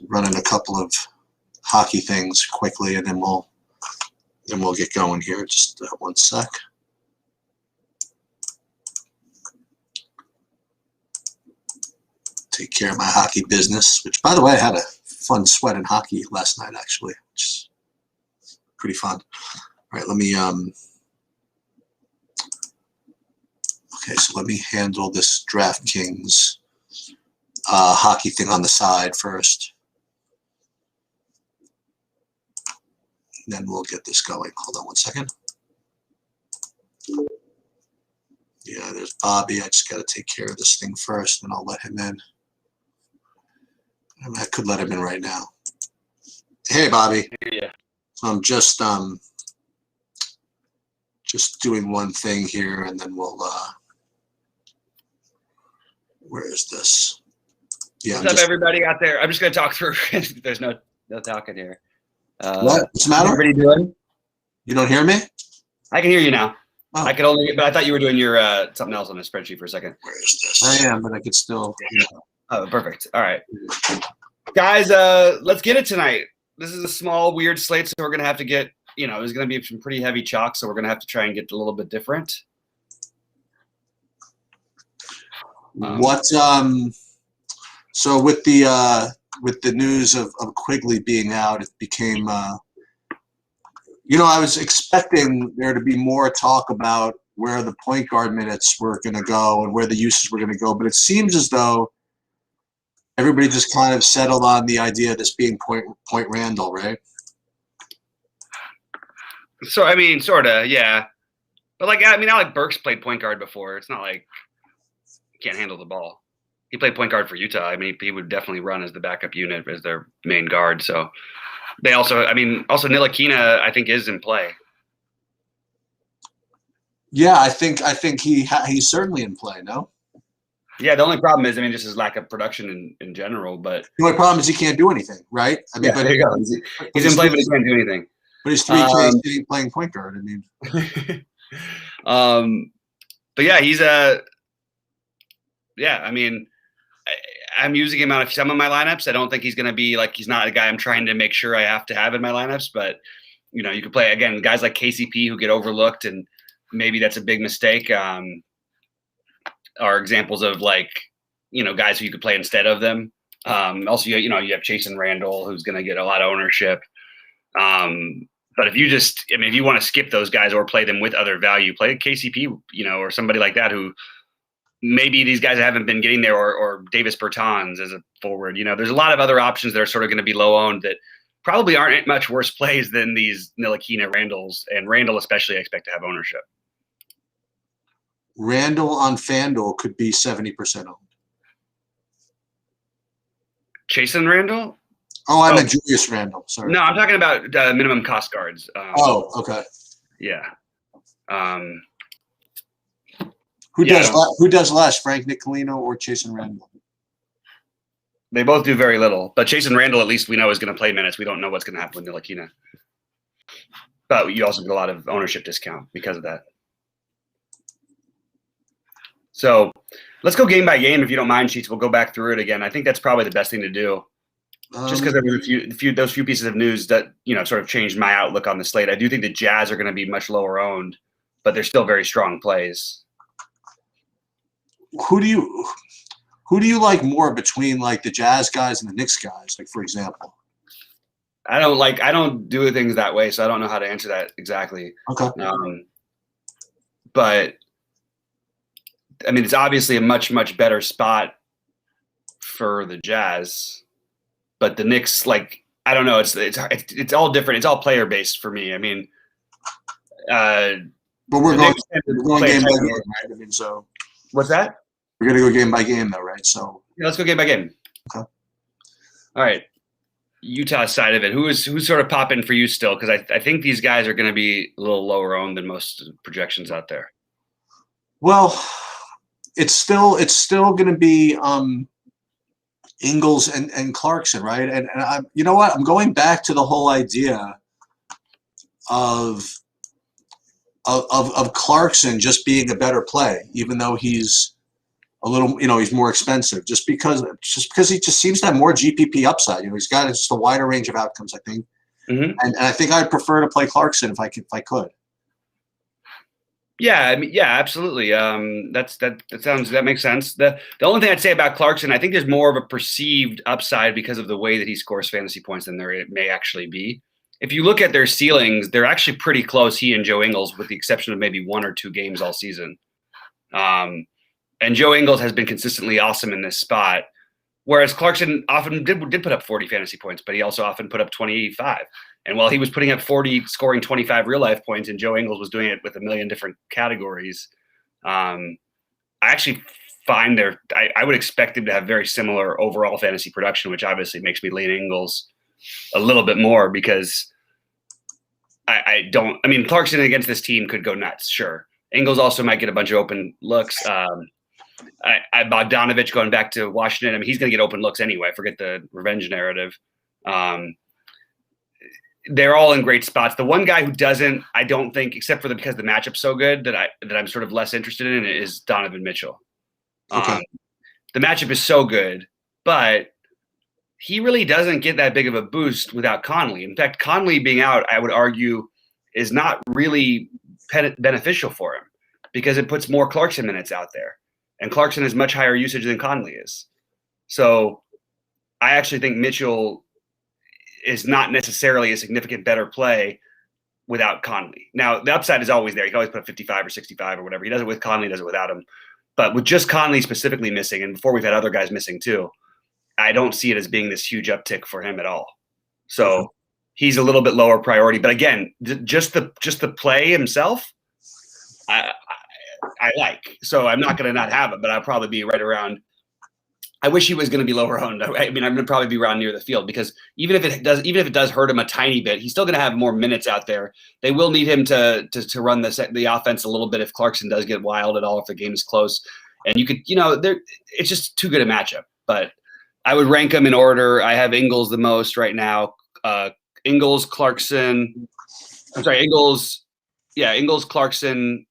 running a couple of hockey things quickly, and then we'll get going here. Just one sec. Take care of my hockey business, which, by the way, I had a fun sweat in hockey last night, actually, which is pretty fun. All right, let me okay, so let me handle this DraftKings hockey thing on the side first. Then we'll get this going. Hold on one second. Yeah, there's Bobby. I just got to take care of this thing first, and I'll let him in. I mean, I could let him in right now. Hey, Bobby. Yeah. So I'm just doing one thing here, and then we'll. Where is this? Yeah. What's up, everybody out there? I'm just gonna talk through. There's no talking here. What's the matter? What are you doing? You don't hear me? I can hear you now. Oh. I could only, but I thought you were doing your something else on the spreadsheet for a second. Where is this? I am, but I could still. Oh, perfect. All right, guys. Let's get it tonight. This is a small, weird slate, so we're gonna have to get. There's gonna be some pretty heavy chalk, so we're gonna have to try and get a little bit different. So with the news of Quigley being out, it became. I was expecting there to be more talk about where the point guard minutes were going to go and where the uses were going to go, but it seems as though everybody just kind of settled on the idea of this being point Randall, right? So I mean, sort of, yeah. But Alec Burks played point guard before. It's not like he can't handle the ball. He played point guard for Utah. I mean, he would definitely run as the backup unit as their main guard. So they also Ntilikina, I think, is in play. Yeah, I think he's certainly in play. No. Yeah, the only problem is, just his lack of production in general. But the only problem is he can't do anything, right? I mean, yeah, there you go. He's in play, but he can't do anything. But he's 3K playing point guard. I mean, but yeah, he's yeah. I mean, I'm using him out of some of my lineups. I don't think he's going to be he's not a guy I'm trying to make sure I have to have in my lineups. But you can play again guys like KCP who get overlooked, and maybe that's a big mistake. Are examples of guys who you could play instead of them. Also, you have Chasson Randle, who's going to get a lot of ownership. But if you want to skip those guys or play them with other value, play KCP, or somebody like that who maybe these guys haven't been getting there, or Davis Bertans as a forward. There's a lot of other options that are sort of going to be low owned that probably aren't much worse plays than these Ntilikina Randalls, and Randall especially I expect to have ownership. Randall on FanDuel could be 70% owned. Chasson Randle? Oh, I meant Julius Randle. Sorry. No, I'm talking about minimum cost guards. Okay. Yeah. Who does less, Frank Nicolino or Chasson Randle? They both do very little, but Chasson Randle, at least we know, is going to play minutes. We don't know what's going to happen with Ntilikina. But you also get a lot of ownership discount because of that. So let's go game by game if you don't mind, Sheets. We'll go back through it again. I think that's probably the best thing to do. Just because there were those few pieces of news that sort of changed my outlook on the slate. I do think the Jazz are going to be much lower owned, but they're still very strong plays. Who do you like more between the Jazz guys and the Knicks guys? For example, I don't do things that way, so I don't know how to answer that exactly. Okay. But it's obviously a much, much better spot for the Jazz. But the Knicks, I don't know. It's all different. It's all player based for me. But we're going game by game, right? So what's that? We're gonna go game by game, though, right? So yeah, let's go game by game. Okay. All right. Utah side of it. Who's sort of popping for you still? Because I think these guys are going to be a little lower owned than most projections out there. Well, it's still going to be Ingles and Clarkson, right? And you know what? I'm going back to the whole idea of Clarkson just being a better play, even though he's a little, he's more expensive just because he just seems to have more GPP upside. He's got just a wider range of outcomes, I think. Mm-hmm. And I think I'd prefer to play Clarkson if I could. Yeah, I mean, yeah, absolutely. That makes sense. The only thing I'd say about Clarkson, I think there's more of a perceived upside because of the way that he scores fantasy points than there may actually be. If you look at their ceilings, they're actually pretty close, he and Joe Ingles, with the exception of maybe 1 or 2 games all season. And Joe Ingles has been consistently awesome in this spot, whereas Clarkson often did put up 40 fantasy points, but he also often put up 25. And while he was putting up 40, scoring 25 real life points, and Joe Ingles was doing it with a million different categories, I actually find I would expect him to have very similar overall fantasy production, which obviously makes me lean Ingles a little bit more because Clarkson against this team could go nuts. Sure. Ingles also might get a bunch of open looks. Bogdanovich going back to Washington, he's going to get open looks anyway. Forget the revenge narrative. They're all in great spots. The one guy who doesn't, I don't think, except for because the matchup's so good that I'm sort of less interested in, is Donovan Mitchell. Okay. The matchup is so good, but he really doesn't get that big of a boost without Conley. In fact, Conley being out, I would argue, is not really beneficial for him because it puts more Clarkson minutes out there. And Clarkson has much higher usage than Conley is. So I actually think Mitchell is not necessarily a significant better play without Conley. Now, the upside is always there. You can always put 55 or 65 or whatever. He does it with Conley, does it without him. But with just Conley specifically missing, and before we've had other guys missing too, I don't see it as being this huge uptick for him at all. So he's a little bit lower priority. But again, just the play himself, I like. So I'm not going to not have it, but I'll probably be right around. I wish he was going to be lower owned. I'm going to probably be around near the field because even if it does hurt him a tiny bit, he's still going to have more minutes out there. They will need him to run the offense a little bit if Clarkson does get wild at all, if the game is close. And you could, it's just too good a matchup. But I would rank them in order. I have Ingles the most right now. Ingles, Clarkson. I'm sorry, Ingles. Yeah, Ingles, Clarkson,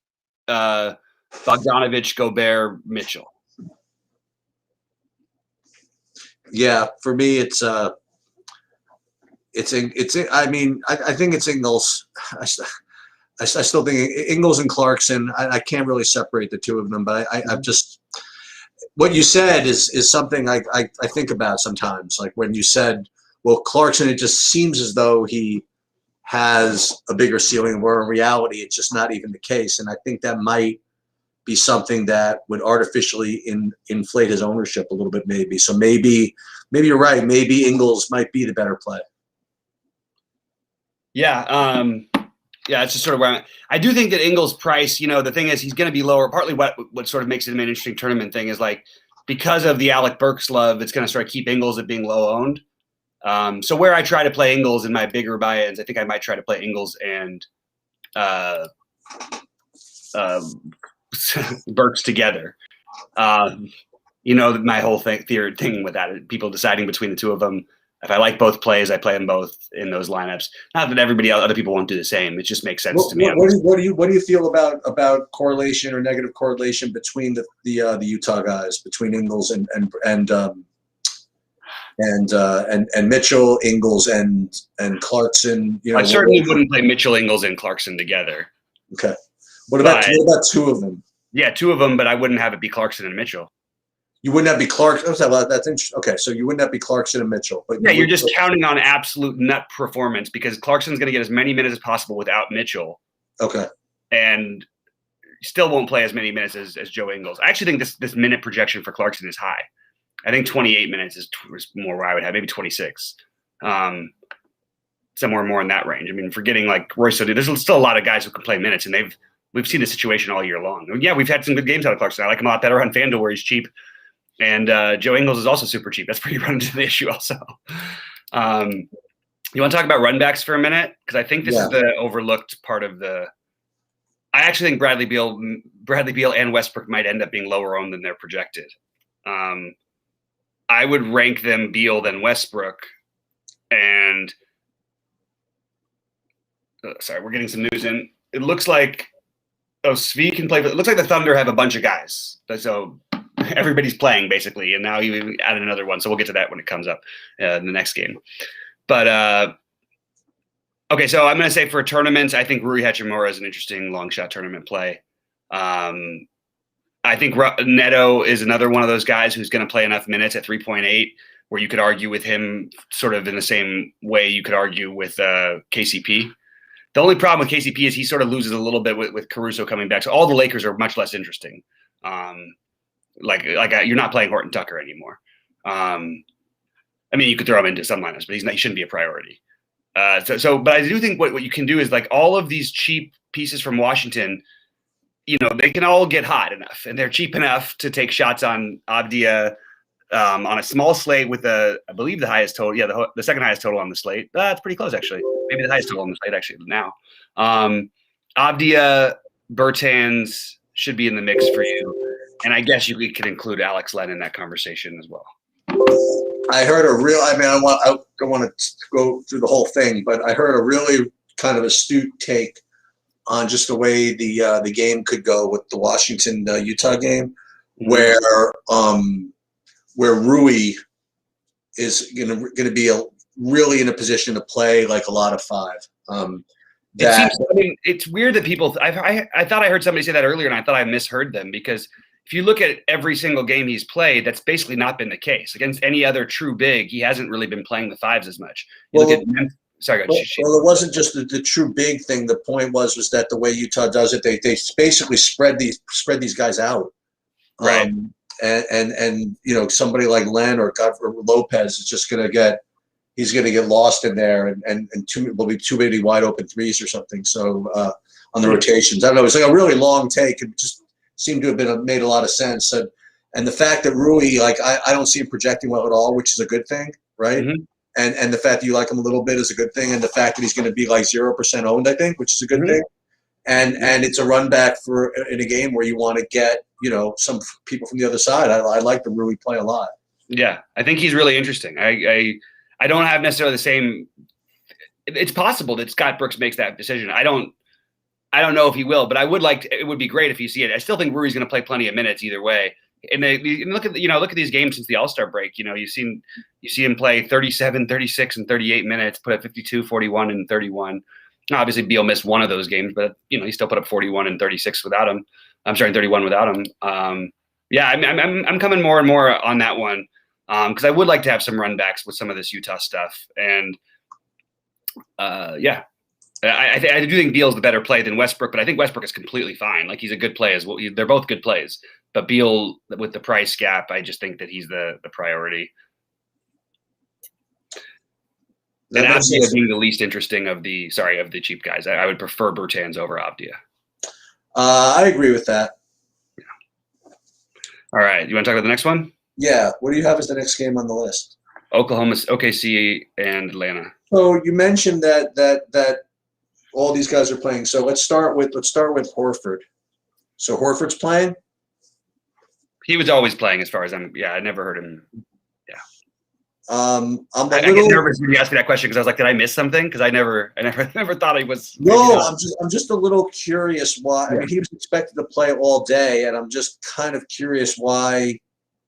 Bogdanovich, Gobert, Mitchell. Yeah, for me, I think it's Ingles. I still think Ingles and Clarkson. I can't really separate the two of them, but I've just what you said is something I think about sometimes. Like when you said, well, Clarkson, it just seems as though he has a bigger ceiling, where in reality it's just not even the case. And I think that might be something that would artificially inflate his ownership a little bit, maybe. So maybe you're right. Maybe Ingles might be the better play. Yeah. It's just sort of where I do think that Ingles' price, the thing is he's going to be lower. Partly what sort of makes it an interesting tournament thing is like because of the Alec Burks love, it's going to sort of keep Ingles at being low owned. So where I try to play Ingles in my bigger buy-ins, I think I might try to play Ingles and Burks together. My whole thing with that, people deciding between the two of them. If I like both plays, I play them both in those lineups. Not that other people won't do the same. It just makes sense to me. What do you feel about correlation or negative correlation between the Utah guys, between Ingles and Mitchell, Ingles and Clarkson? I certainly wouldn't play Mitchell, Ingles, and Clarkson together. Okay. What about two of them? Yeah, two of them, but I wouldn't have it be Clarkson and Mitchell. You wouldn't have be Clarkson. That's interesting. Okay, so you wouldn't have be Clarkson and Mitchell. But you're just counting on absolute nut performance because Clarkson's going to get as many minutes as possible without Mitchell. Okay. And still won't play as many minutes as Joe Ingles. I actually think this minute projection for Clarkson is high. I think 28 minutes is more where I would have, maybe 26. Somewhere more in that range. I mean, forgetting like Royce O'Neal, there's still a lot of guys who can play minutes, and we've seen the situation all year long. Yeah, we've had some good games out of Clarkson. I like him a lot better on FanDuel where he's cheap. And Joe Ingles is also super cheap. That's where you run into the issue also. You want to talk about run backs for a minute? Because I think this is the overlooked part of the – I actually think Bradley Beal and Westbrook might end up being lower owned than they're projected. I would rank them Beal than Westbrook. And sorry, we're getting some news in. It looks like Svi can play. It looks like the Thunder have a bunch of guys. So everybody's playing basically, and now you added another one. So we'll get to that when it comes up in the next game. But okay, so I'm going to say for tournaments, I think Rui Hachimura is an interesting long shot tournament play. I think Neto is another one of those guys who's going to play enough minutes at 3.8 where you could argue with him sort of in the same way you could argue with KCP. The only problem with KCP is he sort of loses a little bit with Caruso coming back. So all the Lakers are much less interesting. You're not playing Horton Tucker anymore. I mean, you could throw him into some lineups, but he shouldn't be a priority. But I do think what you can do is like all of these cheap pieces from Washington, they can all get hot enough and they're cheap enough to take shots on Avdia on a small slate with I believe the highest total. Yeah, the second highest total on the slate. That's pretty close, actually. Maybe the highest total on the slate, actually, now. Avdia, Bertans should be in the mix for you. And I guess you could include Alex Len in that conversation as well. I heard I don't want to go through the whole thing, but I heard a really kind of astute take on just the way the game could go with the Washington Utah game, where Rui is going to be really in a position to play like a lot of five. It's weird that people. I thought I heard somebody say that earlier, and I thought I misheard them because if you look at every single game he's played, that's basically not been the case. Against any other true big, he hasn't really been playing the fives as much. Look at sorry, go ahead. Well, it wasn't just the true big thing. The point was that the way Utah does it, they basically spread these guys out. Right. And somebody like Len or Lopez is just going to get lost in there and will be too many wide open threes or something. So on the rotations, I don't know. It's like a really long take. It just seemed to have made a lot of sense. And the fact that Rui, I don't see him projecting well at all, which is a good thing, right? Mm-hmm. And the fact that you like him a little bit is a good thing. And the fact that he's going to be like 0% owned, I think, which is a good thing. And it's a run back in a game where you want to get, some people from the other side. I like the Rui play a lot. Yeah, I think he's really interesting. I don't have necessarily the same. It's possible that Scott Brooks makes that decision. I don't know if he will, but it would be great if you see it. I still think Rui's going to play plenty of minutes either way. And look at these games since the All-Star break. You see him play 37, 36, and 38 minutes, put up 52, 41, and 31. Obviously, Beal missed one of those games, but he still put up 41 and 36 without him. I'm sorry, 31 without him. I'm coming more and more on that one because I would like to have some run backs with some of this Utah stuff. And I do think Beal's the better play than Westbrook, but I think Westbrook is completely fine. Like he's a good play as well. They're both good plays, but Beal with the price gap, I just think that he's the priority. And Avdia being the least interesting of the cheap guys. I would prefer Bertans over Avdia. I agree with that. Yeah. All right. You want to talk about the next one? Yeah. What do you have as the next game on the list? Oklahoma, OKC, and Atlanta. So you mentioned that all these guys are playing. So let's start with Horford. So Horford's playing? He was always playing as far as I never heard him. I get nervous when you ask me that question because I was like, did I miss something? Because I never thought he was. No, I'm just a little curious why. Yeah. I mean, he was expected to play all day, and I'm just kind of curious why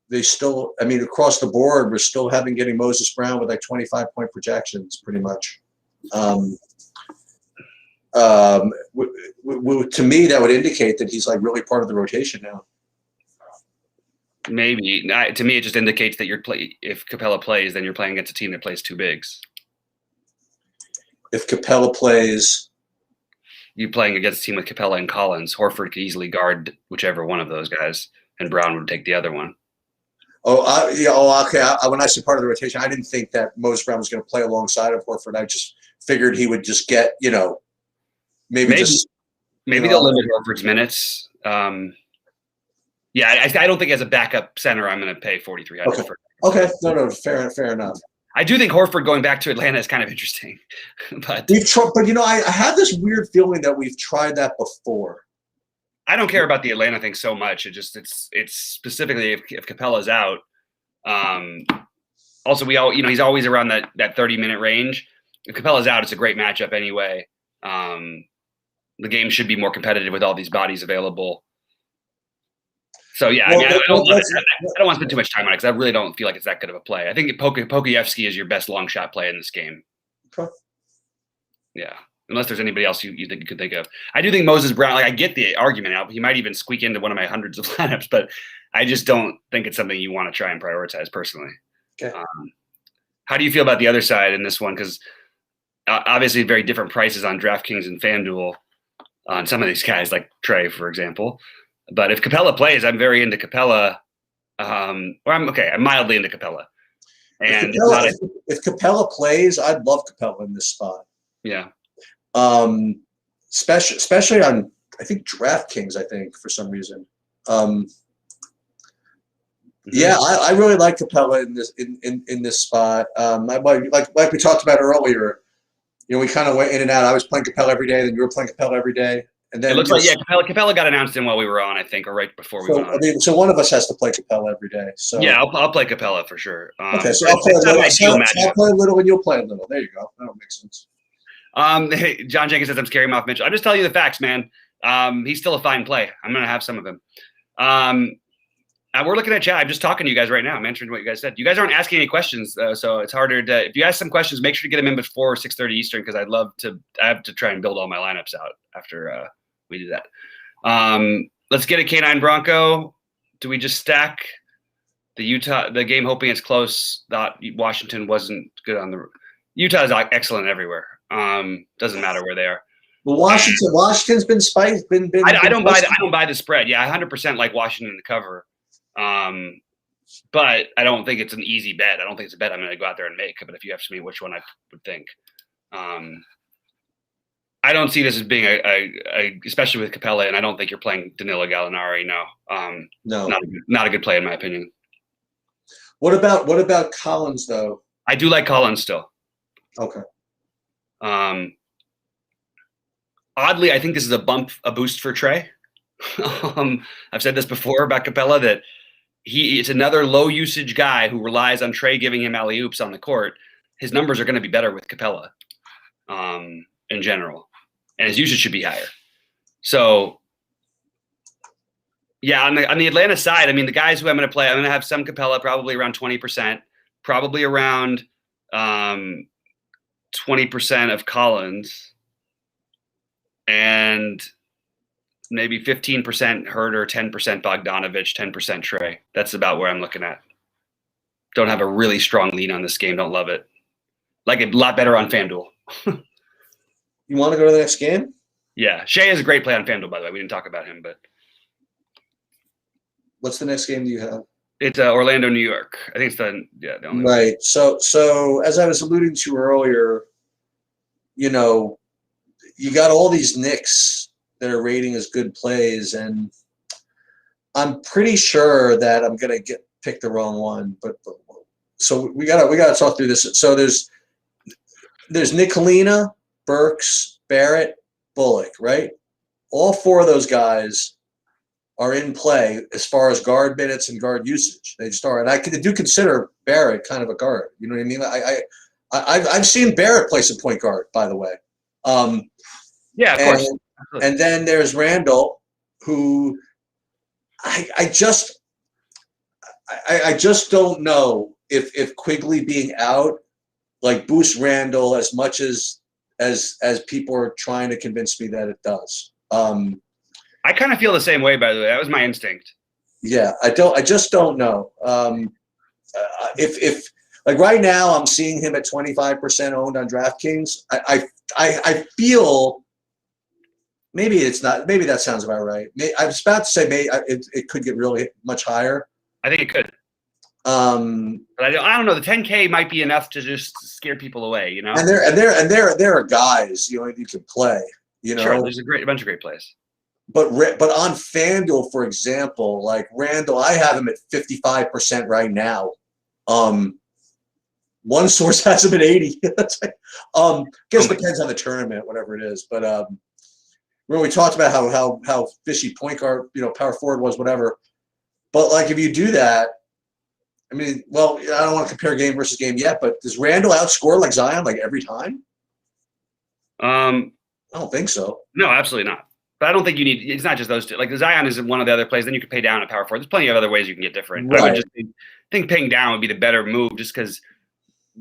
they still. I mean, across the board, we're still getting Moses Brown with like 25-point projections, pretty much. To me, that would indicate that he's like really part of the rotation now. Maybe to me, it just indicates that if Capella plays, then you're playing against a team that plays two bigs. If Capella plays, you playing against a team with Capella and Collins. Horford could easily guard whichever one of those guys, and Brown would take the other one. Okay. When I said part of the rotation, I didn't think that Moses Brown was going to play alongside of Horford. I just figured he would just get, maybe they'll limit Horford's minutes. I don't think as a backup center, I'm going to pay $4,300 for. Okay, no, fair enough. I do think Horford going back to Atlanta is kind of interesting, but I have this weird feeling that we've tried that before. I don't care about the Atlanta thing so much. It's specifically if Capella's out. Also, he's always around that 30-minute range. If Capella's out, it's a great matchup anyway. The game should be more competitive with all these bodies available. So yeah, Well, I mean, I don't let's- want to spend too much time on it because I really don't feel like it's that good of a play. I think Pokuevsky is your best long shot play in this game. Okay. Yeah, unless there's anybody else you think you could think of. I do think Moses Brown. Like I get the argument out. He might even squeak into one of my hundreds of lineups, but I just don't think it's something you want to try and prioritize personally. Okay. How do you feel about the other side in this one? Because obviously very different prices on DraftKings and FanDuel on some of these guys, like Trey, for example. But if Capella plays, I'm very into Capella. I'm mildly into Capella. And if Capella plays, I'd love Capella in this spot. Yeah. Especially on, I think, DraftKings, I think, for some reason. Yeah, I really like Capella in this spot. Like we talked about earlier, we kind of went in and out. I was playing Capella every day, then you were playing Capella every day. And then it looks like Capella got announced in while we were on, I think, or right before we went on. I mean, so one of us has to play Capella every day. So yeah, I'll play Capella for sure. Okay, so I'll play a little. I'll play a little, and you'll play a little. There you go. That'll make sense. Hey, John Jenkins says I'm scaring him off Mitchell. I'm just telling you the facts, man. He's still a fine play. I'm gonna have some of him. We're looking at chat. I'm just talking to you guys right now. I'm answering what you guys said. You guys aren't asking any questions, so it's harder to. If you ask some questions, make sure to get them in before 6:30 Eastern because I have to try and build all my lineups out after we do that. Let's get a K9 Bronco. Do we just stack the game hoping it's close? Thought Washington wasn't good on the. Utah is excellent everywhere. Doesn't matter where they are. Well, Washington's been spiked. I don't buy the spread. Yeah, I 100% like Washington to cover. But I don't think it's an easy bet. I don't think it's a bet I'm going to go out there and make. But if you ask me which one I would think, I don't see this as being a especially with Capella, and I don't think you're playing Danilo Gallinari. No, no, not a good play in my opinion. What about Collins though? I do like Collins still. Okay. Oddly, I think this is a boost for Trey. I've said this before about Capella that it's another low usage guy who relies on Trey giving him alley oops on the court. His numbers are going to be better with Capella, in general, and his usage should be higher. So, yeah, on the Atlanta side, I mean, the guys who I'm going to play, I'm going to have some Capella, probably around 20%, probably around 20% of Collins, and maybe 15% Herder, 10% Bogdanovich, 10% Trey. That's about where I'm looking at. Don't have a really strong lean on this game. Don't love it. Like it a lot better on FanDuel. You want to go to the next game? Yeah. Shea is a great play on FanDuel, by the way. We didn't talk about him, but. What's the next game do you have? It's Orlando, New York. I think it's the only right. One. So as I was alluding to earlier, you got all these Knicks that are rating as good plays, and I'm pretty sure that I'm gonna pick the wrong one. But so we gotta talk through this. So there's Nick Kalina, Burks, Barrett, Bullock, right? All four of those guys are in play as far as guard minutes and guard usage. They just are, and I do consider Barrett kind of a guard. You know what I mean? I've seen Barrett play some point guard, by the way. Yeah, of course. And then there's Randall, who I just don't know if Quigley being out like boosts Randall as much as people are trying to convince me that it does. I kind of feel the same way, by the way. That was my instinct. Yeah, I just don't know. If like right now I'm seeing him at 25% owned on DraftKings. I feel maybe it's not. Maybe that sounds about right. I was about to say maybe it could get really much higher. I think it could. But I don't know. The 10K might be enough to just scare people away. And there are guys you can play. Sure. There's a bunch of great plays. But on FanDuel, for example, like Randall, I have him at 55% right now. One source has him at 80. Guess depends on the tournament, whatever it is. But when we talked about how fishy point guard, power forward was, whatever. But like if you do that, I mean, well, I don't want to compare game versus game yet, but does Randall outscore like Zion like every time? I don't think so. No, absolutely not. But I don't think you need. It's not just those two. Like Zion is one of the other plays. Then you can pay down at power forward. There's plenty of other ways you can get different. Right. I would just think paying down would be the better move, just because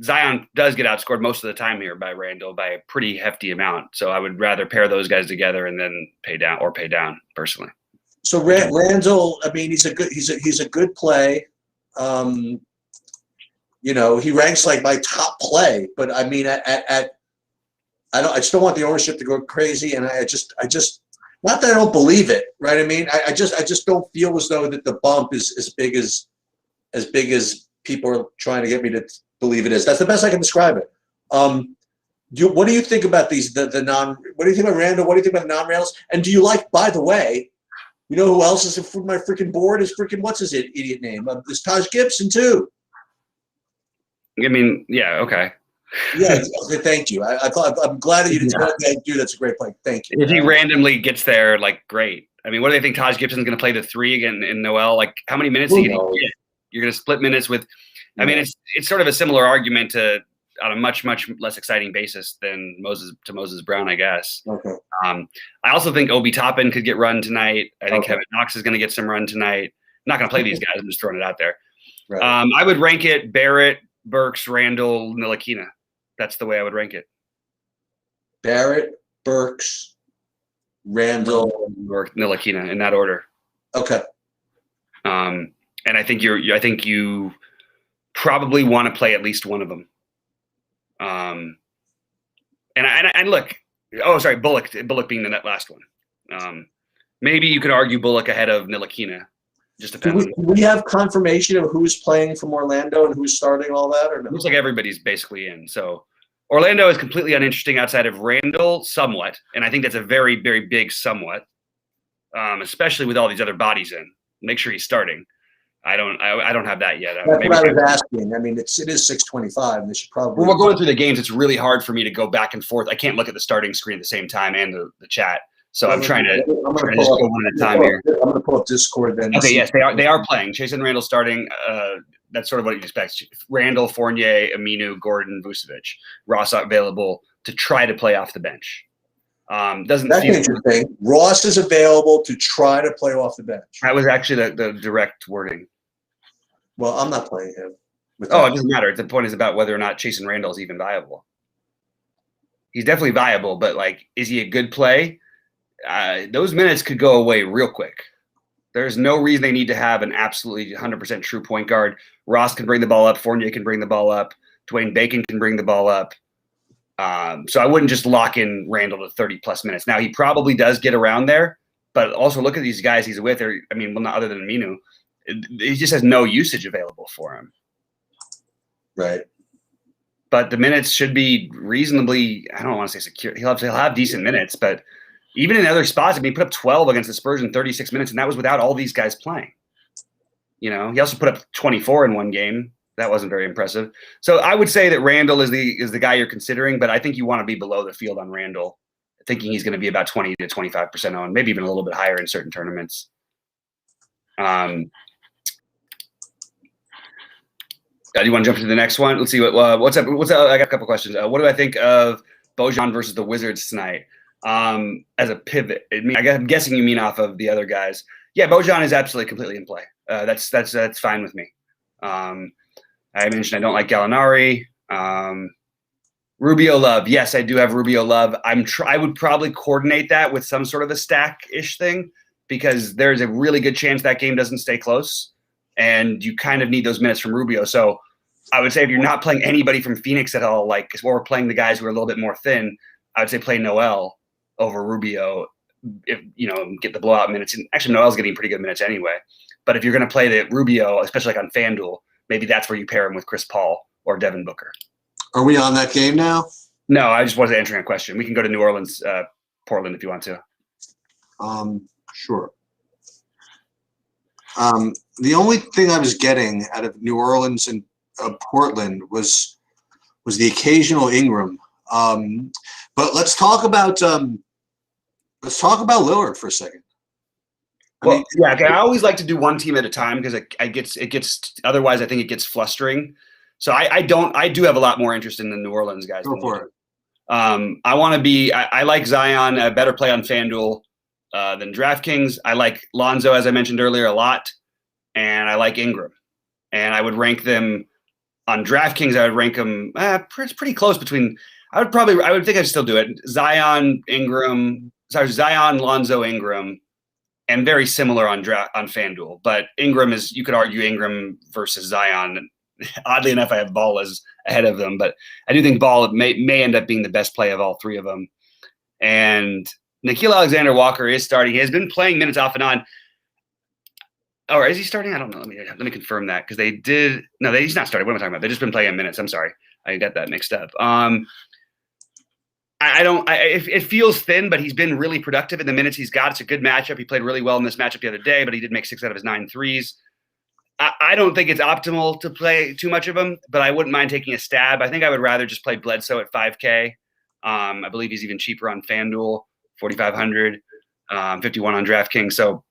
Zion does get outscored most of the time here by Randall by a pretty hefty amount. So I would rather pair those guys together and then pay down personally. So Randall, I mean, he's a good play. You know, he ranks like my top play, but I mean, I just don't want the ownership to go crazy, and I just not that I don't believe it, right? I mean, I just don't feel as though that the bump is as big as people are trying to get me to believe it is. That's the best I can describe it. What do you think about what do you think about Randall? What do you think about non-Randalls? And do you like, by the way, you know who else is in my freaking board is what's his idiot name? There's Taj Gibson too. I mean, yeah, okay. Yeah, okay, thank you. I'm glad that you didn't thank you. That's a great point. Thank you. If he randomly gets there, like, great. I mean, what do they think Taj Gibson's going to play the 3 again in Noel? Like, how many minutes are you going to get? You're going to split minutes with. I mean, it's sort of a similar argument to on a much less exciting basis than Moses Brown, I guess. Okay. I also think Obi Toppin could get run tonight. I think Kevin Knox is going to get some run tonight. I'm not going to play these guys. I'm just throwing it out there. Right. I would rank it Barrett, Burks, Randall, Ntilikina. That's the way I would rank it. Barrett, Burks, Randall, or Ntilikina in that order. Okay. And I think you probably want to play at least one of them. And look, sorry, Bullock being the net last one. Maybe you could argue Bullock ahead of Ntilikina. Just depends. Do we have confirmation of who's playing from Orlando and who's starting all that, or no? Looks like everybody's basically in. So Orlando is completely uninteresting outside of Randall, somewhat, and I think that's a very, very big somewhat, especially with all these other bodies in. Make sure he's starting. I don't have that yet. That's what I was asking. I mean, it is 6:25, and they should probably. When we're going through the games, it's really hard for me to go back and forth. I can't look at the starting screen at the same time and the chat. So I'm trying to just go one at a time here. I'm going to pull up Discord then. Okay, yes, they are playing. Chase and Randall starting. That's sort of what you expect. Randall, Fournier, Aminu, Gordon, Vucevic. Ross are available to try to play off the bench. That's interesting. Ross is available to try to play off the bench. That was actually the direct wording. Well, I'm not playing him. It doesn't matter. The point is about whether or not Chase and Randall is even viable. He's definitely viable, but like, is he a good play? Those minutes could go away real quick. There's no reason they need to have an absolutely 100% true point guard. Ross can bring the ball up. Fournier can bring the ball up. Dwayne Bacon can bring the ball up. So I wouldn't just lock in Randall to 30-plus minutes. Now, he probably does get around there, but also look at these guys he's with. Not other than Aminu. He just has no usage available for him. Right. But the minutes should be reasonably, I don't want to say secure. He'll have decent minutes, but even in other spots, he put up 12 against the Spurs in 36 minutes, and that was without all these guys playing. He also put up 24 in one game. That wasn't very impressive. So I would say that Randall is the guy you're considering, but I think you want to be below the field on Randall, thinking he's going to be about 20 to 25% owned, maybe even a little bit higher in certain tournaments. Do you want to jump to the next one? Let's see what's up. I got a couple questions. What do I think of Bojan versus the Wizards tonight? As a pivot, I'm guessing you mean off of the other guys. Yeah, Bojan is absolutely completely in play. That's fine with me. I mentioned I don't like Gallinari. Rubio Love. Yes, I do have Rubio Love. I would probably coordinate that with some sort of a stack-ish thing because there's a really good chance that game doesn't stay close, and you kind of need those minutes from Rubio. So I would say if you're not playing anybody from Phoenix at all, like because we're playing the guys who are a little bit more thin, I would say play Noel over Rubio. If get the blowout minutes. And actually, Noel's getting pretty good minutes anyway. But if you're going to play the Rubio, especially like on FanDuel, maybe that's where you pair him with Chris Paul or Devin Booker. Are we on that game now? No, I just wasn't answering a question. We can go to New Orleans, Portland if you want to. Sure. The only thing I was getting out of New Orleans and Portland was the occasional Ingram. But let's talk about Lillard for a second. I always like to do one team at a time because it gets otherwise I think it gets flustering. So I do have a lot more interest in the New Orleans guys. Go for it. I want to be. I like Zion. A better play on FanDuel. than DraftKings. I like Lonzo, as I mentioned earlier, a lot, and I like Ingram. And I would rank them on DraftKings. I would rank them pretty close between. I would think I'd still do it. Zion, Lonzo, Ingram, and very similar on FanDuel. But Ingram is, you could argue Ingram versus Zion. Oddly enough, I have Ball as ahead of them, but I do think Ball may end up being the best play of all three of them. And Nickeil Alexander-Walker is starting. He has been playing minutes off and on. Or is he starting? I don't know. Let me confirm that, because he's not starting. What am I talking about? They've just been playing minutes. I'm sorry. I got that mixed up. It feels thin, but he's been really productive in the minutes he's got. It's a good matchup. He played really well in this matchup the other day, but he did make 6 out of his 9 threes. I don't think it's optimal to play too much of him, but I wouldn't mind taking a stab. I think I would rather just play Bledsoe at 5K. I believe he's even cheaper on FanDuel, 4,500, 51 on DraftKings. So,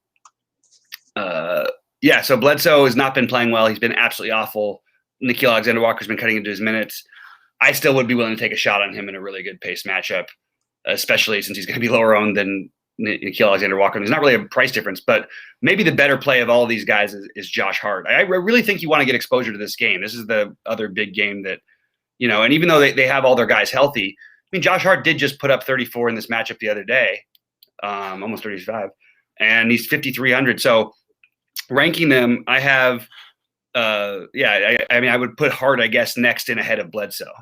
so Bledsoe has not been playing well. He's been absolutely awful. Nickeil Alexander-Walker's been cutting into his minutes. I still would be willing to take a shot on him in a really good pace matchup, especially since he's going to be lower owned than Nickeil Alexander-Walker. There's not really a price difference, but maybe the better play of all of these guys is Josh Hart. I really think you want to get exposure to this game. This is the other big game that, and even though they have all their guys healthy, I mean, Josh Hart did just put up 34 in this matchup the other day, almost 35, and he's 5,300. So ranking them, I have, I would put Hart, I guess, next in ahead of Bledsoe.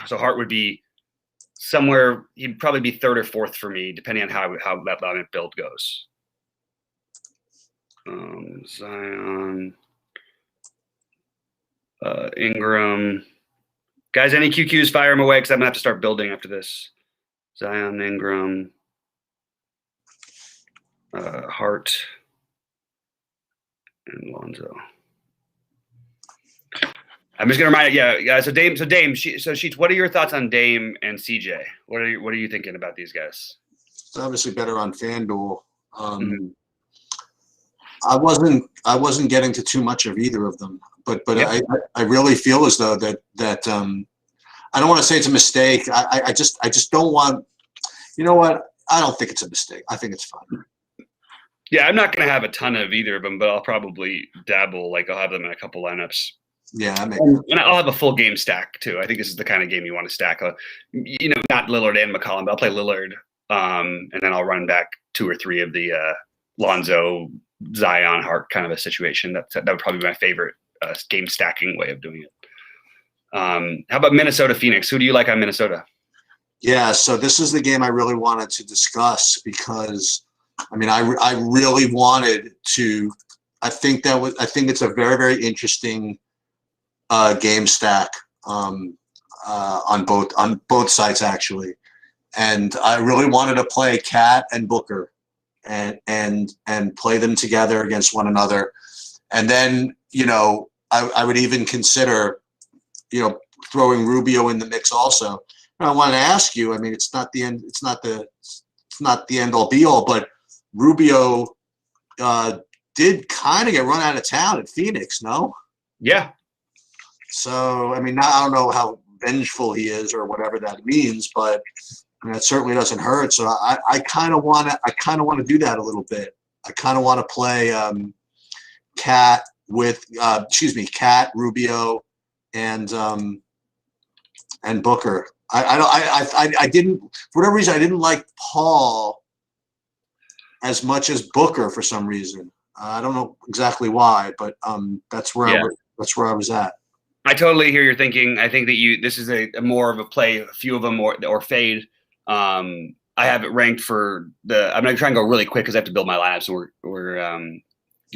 So Hart would be somewhere, he'd probably be 3rd or 4th for me, depending on how that lineup build goes. Zion, Ingram. Guys, any QQs, fire them away, because I'm going to have to start building after this. Zion, Ingram, Hart, and Lonzo. I'm just gonna remind you, So Dame. Sheets. What are your thoughts on Dame and CJ? What are you thinking about these guys? It's obviously better on FanDuel. Mm-hmm. I wasn't getting to too much of either of them, but yep. I really feel as though that I don't want to say it's a mistake. I just don't want. You know what? I don't think it's a mistake. I think it's fine. Yeah, I'm not gonna have a ton of either of them, but I'll probably dabble. Like I'll have them in a couple lineups. Yeah, and I'll have a full game stack too. I think this is the kind of game you want to stack. Not Lillard and McCollum, but I'll play Lillard, and then I'll run back 2 or 3 of the Lonzo, Zion, Hart kind of a situation. That would probably be my favorite game stacking way of doing it. How about Minnesota Phoenix? Who do you like on Minnesota? Yeah, so this is the game I really wanted to discuss because, I mean, I really wanted to. I think it's a very, very interesting game stack on both sides actually, and I really wanted to play Cat and Booker, and play them together against one another, and then I would even consider throwing Rubio in the mix also. And I wanted to ask you. I mean, it's not the end. It's not the end all be all, but Rubio did kind of get run out of town at Phoenix, no? Yeah. So, I mean, I don't know how vengeful he is or whatever that means, but it certainly doesn't hurt. So I kind of want to do that a little bit. I kind of want to play Cat with Cat, Rubio, and Booker. I didn't, for whatever reason, I didn't like Paul as much as Booker for some reason. I don't know exactly why, but that's where I was at. I totally hear your thinking. I think that this is a more of a play, a few of them or fade. I have it ranked for I'm going to try and go really quick because I have to build my lineup, so we're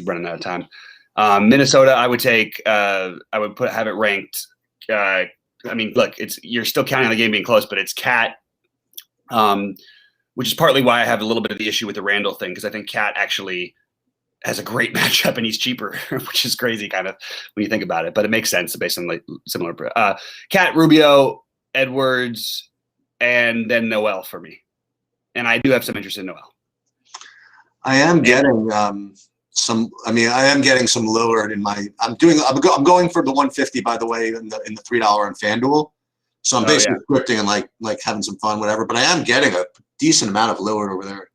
running out of time. Minnesota, I would take. I would have it ranked. I mean, look, you're still counting on the game being close, but it's Cat, which is partly why I have a little bit of the issue with the Randall thing, because I think Cat actually has a great matchup and he's cheaper, which is crazy kind of when you think about it, but it makes sense based on like similar. Cat, Rubio, Edwards, and then Noel for me. And I do have some interest in Noel. I am getting some Lillard in my. I'm going for the 150, by the way, in the $3 on FanDuel. So I'm basically scripting and like having some fun, whatever. But I am getting a decent amount of Lillard over there.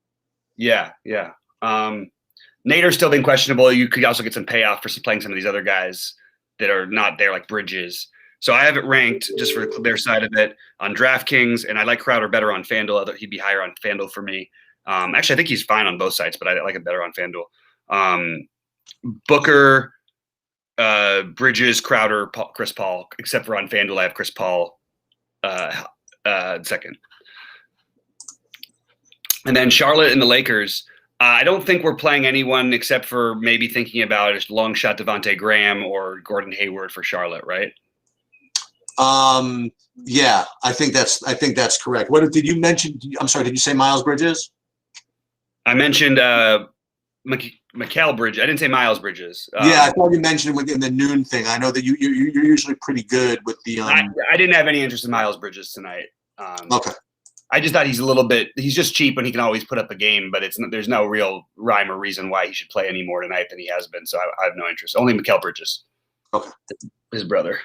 Yeah, yeah. Nader's still been questionable. You could also get some payoff for playing some of these other guys that are not there, like Bridges. So I have it ranked just for their side of it on DraftKings, and I like Crowder better on FanDuel. Although he'd be higher on FanDuel for me. Actually, I think he's fine on both sites, but I like it better on FanDuel. Booker, Bridges, Crowder, Chris Paul. Except for on FanDuel, I have Chris Paul second. And then Charlotte and the Lakers. I don't think we're playing anyone except for maybe thinking about a long shot Devontae Graham or Gordon Hayward for Charlotte, right? Yeah, I think that's correct. What did you mention? I'm sorry, did you say Miles Bridges? I mentioned Mikal Bridges. I didn't say Miles Bridges. Yeah, I thought you mentioned within the noon thing. I know that you're usually pretty good with the. I didn't have any interest in Miles Bridges tonight. Okay. I just thought he's just cheap and he can always put up a game, but there's no real rhyme or reason why he should play any more tonight than he has been. So I have no interest. Only Mikal Bridges. Okay. His brother.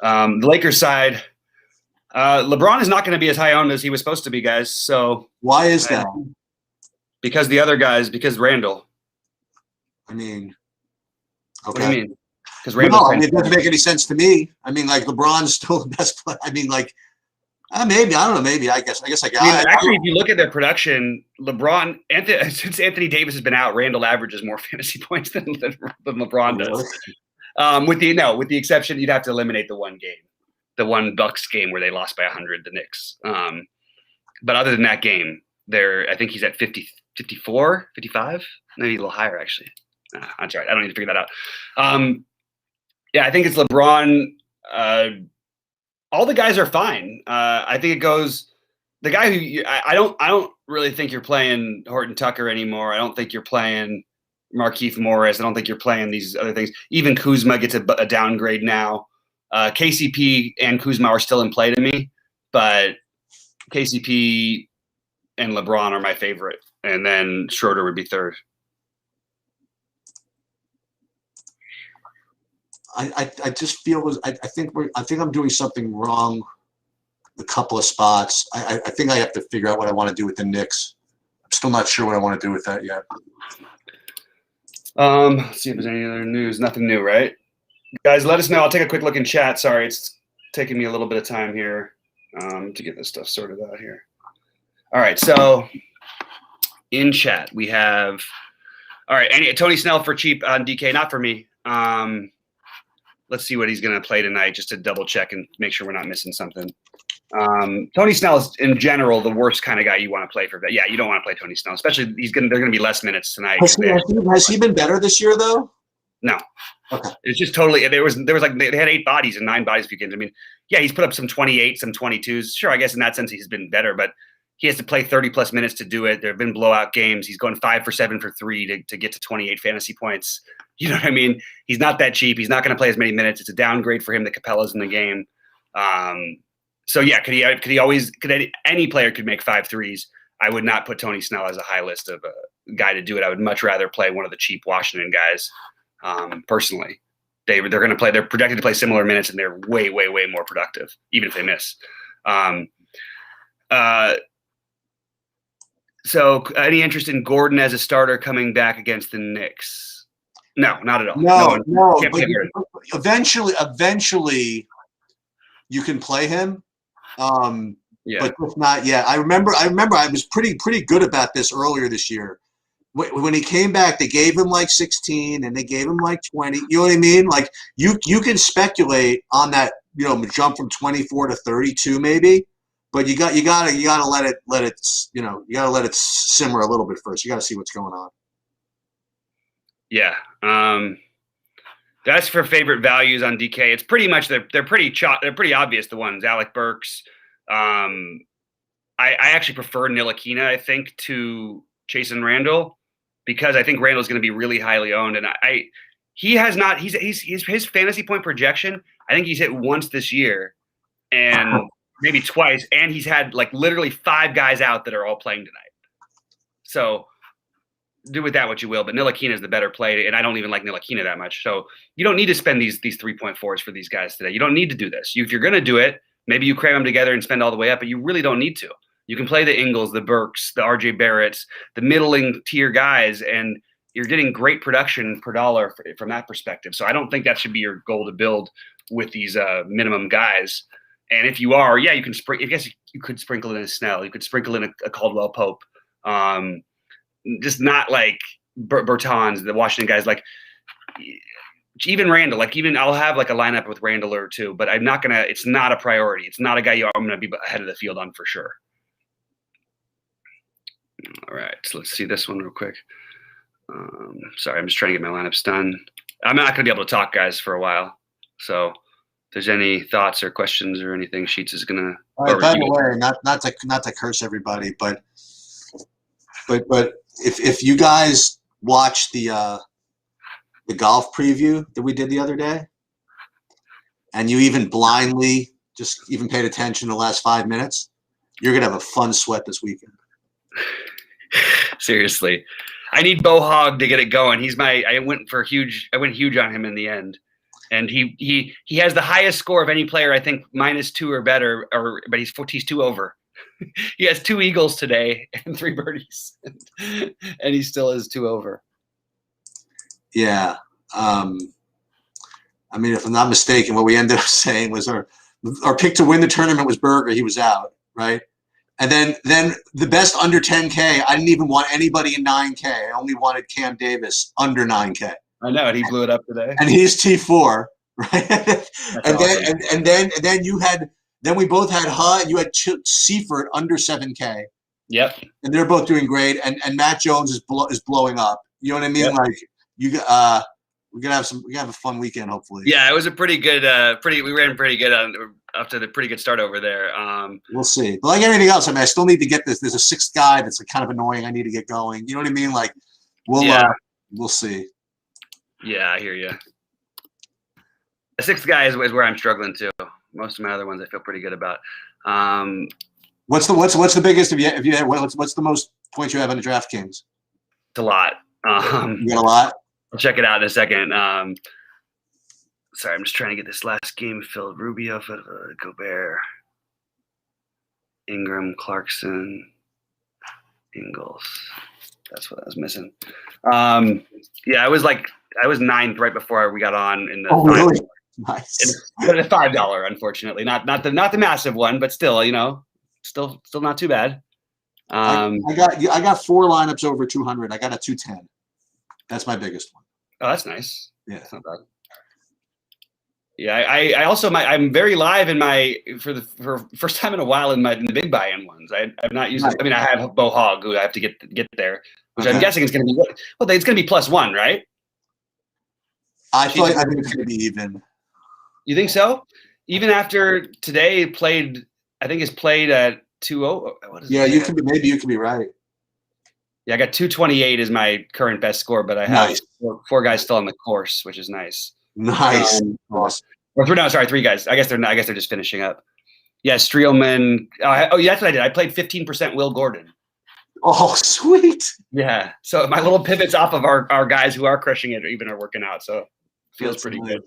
The Lakers side, LeBron is not going to be as high owned as he was supposed to be, guys. So why is that? Because the other guys, because Randall. I mean, What okay. do you mean? Because Randall. No, it doesn't make any sense to me. I mean, like LeBron's still the best player. I mean, like. Maybe I don't know. Maybe I guess I got. Actually, if you look at their production, since Anthony Davis has been out, Randall averages more fantasy points than LeBron does. With the exception, you'd have to eliminate the one Bucks game where they lost by 100, the Knicks. But other than that game, I think he's at 50, 54, 55, maybe a little higher actually. That's right. I don't need to figure that out. Yeah, I think it's LeBron. All the guys are fine. I think it goes. The guy who I don't really think you're playing Horton Tucker anymore. I don't think you're playing Markieff Morris. I don't think you're playing these other things. Even Kuzma gets a downgrade now. KCP and Kuzma are still in play to me, but KCP and LeBron are my favorite, and then Schroeder would be third. I just feel I think I'm doing something wrong. A couple of spots. I think I have to figure out what I want to do with the Knicks. I'm still not sure what I want to do with that yet. Let's see if there's any other news. Nothing new, right? Guys, let us know. I'll take a quick look in chat. Sorry, it's taking me a little bit of time here to get this stuff sorted out here. All right, so in chat we have. All right, Tony Snell for cheap on DK, not for me. Let's see what he's going to play tonight, just to double check and make sure we're not missing something. Tony Snell is, in general, the worst kind of guy you want to play for. Yeah, you don't want to play Tony Snell, especially they're going to be less minutes tonight. Has he been better this year though? No. Okay. It's just totally. There was like they had 8 bodies and 9 bodies weekends. I mean, yeah, he's put up some 28, some 22s. Sure, I guess in that sense he's been better, but he has to play 30 plus minutes to do it. There have been blowout games. He's going 5 for 7 for 3 to get to 28 fantasy points. You know what I mean? He's not that cheap. He's not going to play as many minutes. It's a downgrade for him that Capella's in the game. So yeah, any player could make 5 threes. I would not put Tony Snell as a high list of a guy to do it. I would much rather play one of the cheap Washington guys. Personally, they're going to play. They're projected to play similar minutes, and they're way, way, way more productive, even if they miss. So, any interest in Gordon as a starter coming back against the Knicks? No, not at all. No. Eventually, you can play him. Yeah. But just not yet. I remember I was pretty good about this earlier this year. When he came back, they gave him like 16 and they gave him like 20. You know what I mean? Like you can speculate on that, jump from 24 to 32 maybe, but you gotta let it simmer a little bit first. You gotta see what's going on. Yeah. That's for favorite values on DK. It's pretty much they're pretty obvious, the ones. Alec Burks. I actually prefer Ntilikina, I think, to Chasson Randle, because I think Randle's going to be really highly owned, and his fantasy point projection, I think he's hit once this year and maybe twice, and he's had like literally 5 guys out that are all playing tonight. So do with that what you will, but Ntilikina is the better play, and I don't even like Ntilikina that much. So you don't need to spend these 3.4s for these guys today. You don't need to do this. If you're going to do it, maybe you cram them together and spend all the way up, but you really don't need to. You can play the Ingles, the Burks, the RJ Barretts, the middling tier guys, and you're getting great production per dollar from that perspective. So I don't think that should be your goal to build with these minimum guys. And if you are, yeah, you can I guess you could sprinkle in a Snell. You could sprinkle in a Caldwell Pope. Just not like Bertans, the Washington guys. Like even Randall. Like even I'll have like a lineup with Randall or two, but I'm not gonna. It's not a priority. It's not a guy I'm gonna be ahead of the field on for sure. All right, so let's see this one real quick. Sorry, I'm just trying to get my lineups done. I'm not gonna be able to talk, guys, for a while. So if there's any thoughts or questions or anything, Sheets is gonna. All right, by the way, not to curse everybody, but if you guys watch the golf preview that we did the other day, and you even blindly just even paid attention the last 5 minutes, you're gonna have a fun sweat this weekend. Seriously, I need Bo Hogg to get it going. I went huge on him in the end, and he has the highest score of any player. I think -2 or better, but he's 2 over. He has 2 eagles today and 3 birdies, and he still is 2 over. Yeah, I mean, if I'm not mistaken, what we ended up saying was our pick to win the tournament was Berger. He was out, right? And then the best under 10K, I didn't even want anybody in 9K. I only wanted Cam Davis under 9K. I know, and he blew it up today. And he's T4, right? and then we both had and you had Seifert under 7K. Yep. And they're both doing great. And Matt Jones is blowing up. You know what I mean? Yep. Like we're gonna have a fun weekend, hopefully. Yeah, it was a pretty good. We ran pretty good after the pretty good start over there. We'll see. But like everything else, I mean, I still need to get this. There's a 6th guy that's like kind of annoying. I need to get going. You know what I mean? Like, we'll see. Yeah, I hear you. The 6th guy is where I'm struggling too. Most of my other ones I feel pretty good about. What's the biggest? If you had what's the most points you have on the DraftKings? It's a lot. You got a lot. I'll check it out in a second. Sorry, I'm just trying to get this last game filled. Rubio, Gobert, Ingram, Clarkson, Ingles. That's what I was missing. Yeah, I was 9th right before we got on in the. Oh, really? Nice. But a $5, unfortunately, not the massive one, but still, still not too bad. I got 4 lineups over 200. I got a 210. That's my biggest one. Oh, that's nice. Yeah, that's not bad. Yeah, I also I'm very live in for first time in a while in the big buy-in ones. I've not used. Right. I mean, I have Bo Hogg who I have to get there, which I'm guessing is going to be it's going to be +1, right? I think it's going to be even. You think so? Even after today played, I think it's played at 2-0. Yeah, maybe you could be right. Yeah, I got 228 is my current best score, but I have 4 guys still on the course, which is nice. Nice. Awesome. Or 3 guys. I guess they're just finishing up. Yeah, Streelman. Yeah, that's what I did. I played 15% Will Gordon. Oh, sweet. Yeah. So my little pivots off of our guys who are crushing it or even are working out. So it feels pretty good.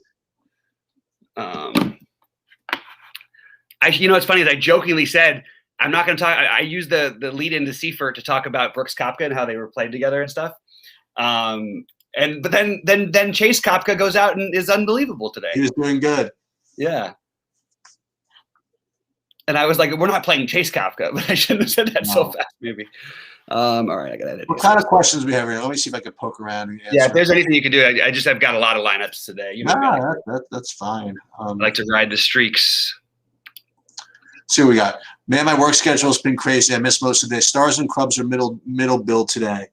It's funny is I jokingly said I'm not going to talk. I used the lead into Seifert to talk about Brooks Koepka and how they were played together and stuff. But then Chase Koepka goes out and is unbelievable today. He was doing good. Yeah. And I was like, we're not playing Chase Koepka, but I shouldn't have said that so fast, maybe. All right, I got to edit. What kind of questions we have here? Let me see if I can poke around. And yeah, if there's anything you can do, I've got a lot of lineups today. That's fine. I like to ride the streaks. Let's see what we got. Man, my work schedule has been crazy. I missed most of the day. Stars and Clubs are middle build today.